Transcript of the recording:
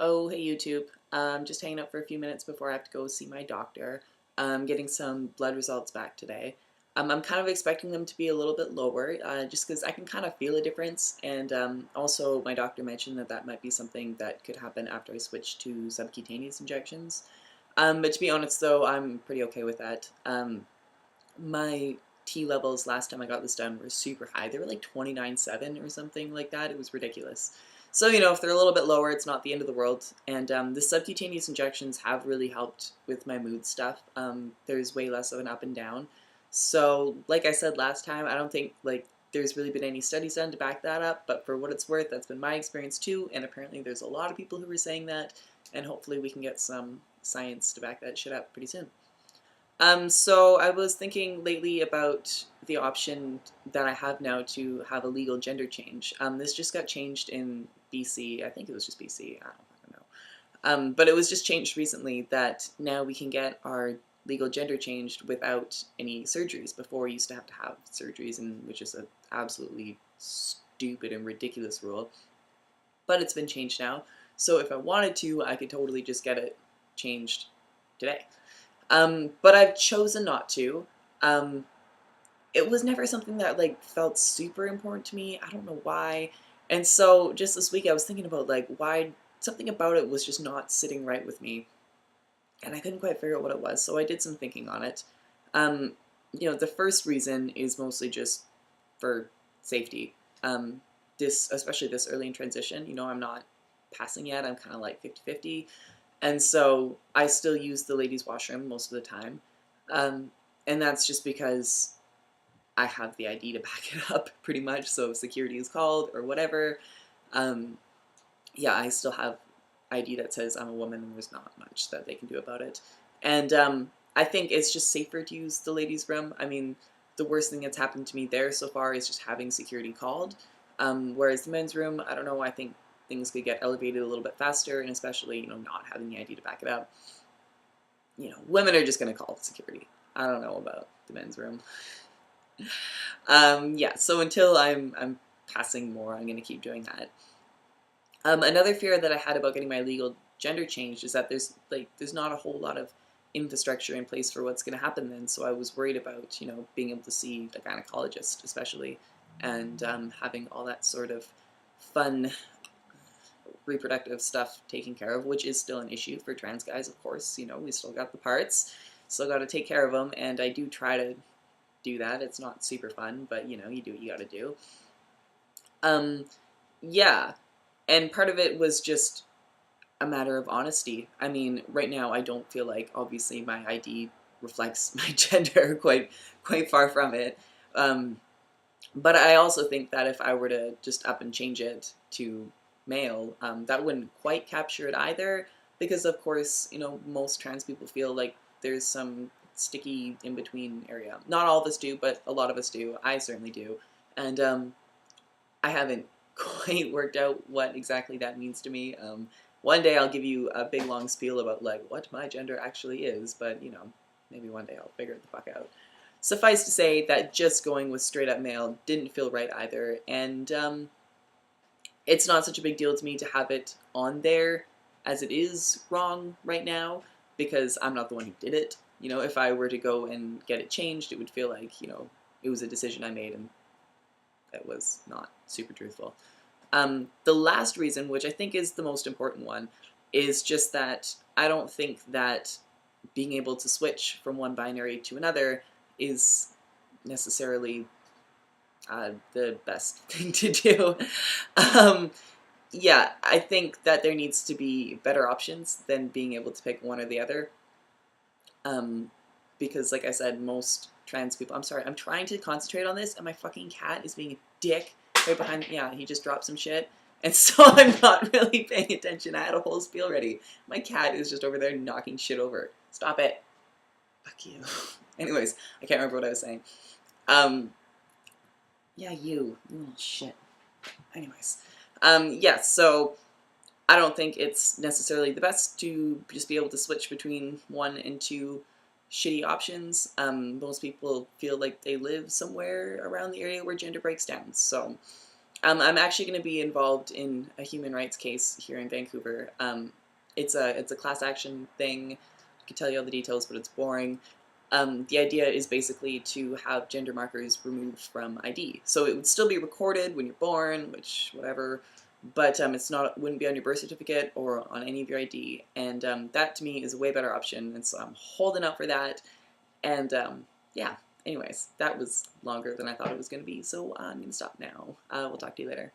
Oh, hey YouTube. Just hanging out for a few minutes before I have to go see my doctor. Getting some blood results back today. I'm kind of expecting them to be a little bit lower, just because I can kind of feel a difference. And also, my doctor mentioned that that might be something that could happen after I switch to subcutaneous injections. But to be honest, though, I'm pretty okay with that. My T levels last time I got this done were super high. They were like 29.7 or something like that. It was ridiculous. So, if they're a little bit lower, it's not the end of the world. And the subcutaneous injections have really helped with my mood stuff. There's way less of an up and down. So, like I said last time, I don't think there's really been any studies done to back that up, but for what it's worth, that's been my experience too, and apparently there's a lot of people who were saying that, and hopefully we can get some science to back that shit up pretty soon. So I was thinking lately about the option that I have now to have a legal gender change. This just got changed in BC. I think it was just BC. I don't know. But it was just changed recently that now we can get our legal gender changed without any surgeries. Before we used to have surgeries, and which is an absolutely stupid and ridiculous rule. But it's been changed now. So if I wanted to, I could totally just get it changed today. But I've chosen not to. Um, it was never something that felt super important to me. I don't know why. And so just this week I was thinking about why something about it was just not sitting right with me, and I couldn't quite figure out what it was. So I did some thinking on it. Um, the first reason is mostly just for safety. Especially this early in transition, I'm not passing yet. I'm kind of like 50-50. And so I still use the ladies' washroom most of the time. Um, and that's just because I have the ID to back it up, pretty much. So if security is called or whatever, um, yeah, I still have ID that says I'm a woman, and there's not much that they can do about it. And I think it's just safer to use the ladies' room. I mean, the worst thing that's happened to me there so far is just having security called. Whereas the men's room, I don't know, I think things could get elevated a little bit faster, and especially, not having the ID to back it up. Women are just going to call security. I don't know about the men's room. Yeah, so until I'm passing more, I'm going to keep doing that. Another fear that I had about getting my legal gender changed is that there's not a whole lot of infrastructure in place for what's going to happen then. So I was worried about being able to see a gynecologist, especially, and having all that sort of fun reproductive stuff taken care of, which is still an issue for trans guys, of course. We still got the parts, still got to take care of them, and I do try to do that. It's not super fun, but you do what you got to do. Yeah, and part of it was just a matter of honesty. I mean, right now I don't feel like, obviously, my ID reflects my gender, quite far from it. But I also think that if I were to just up and change it to male, that wouldn't quite capture it either, because of course, most trans people feel like there's some sticky in-between area. Not all of us do, but a lot of us do. I certainly do. And I haven't quite worked out what exactly that means to me. One day I'll give you a big long spiel about what my gender actually is, but maybe one day I'll figure it the fuck out. Suffice to say that just going with straight up male didn't feel right either, and it's not such a big deal to me to have it on there as it is wrong right now, because I'm not the one who did it. If I were to go and get it changed, it would feel like, it was a decision I made, and that was not super truthful. The last reason, which I think is the most important one, is just that I don't think that being able to switch from one binary to another is necessarily the best thing to do. Yeah, I think that there needs to be better options than being able to pick one or the other. Because, like I said, most trans people... I'm sorry, I'm trying to concentrate on this, and my fucking cat is being a dick right behind me. Yeah, he just dropped some shit. And so I'm not really paying attention. I had a whole spiel ready. My cat is just over there knocking shit over. Stop it. Fuck you. Anyways, I can't remember what I was saying. Yeah, you little shit. Anyways, yeah, so I don't think it's necessarily the best to just be able to switch between one and two shitty options. Most people feel like they live somewhere around the area where gender breaks down, so I'm actually going to be involved in a human rights case here in Vancouver. It's a class action thing. I can tell you all the details, but it's boring. The idea is basically to have gender markers removed from ID. So it would still be recorded when you're born, which whatever, but wouldn't be on your birth certificate or on any of your ID. And that to me is a way better option. And so I'm holding out for that. And yeah, anyways, that was longer than I thought it was going to be. So I'm going to stop now. We'll talk to you later.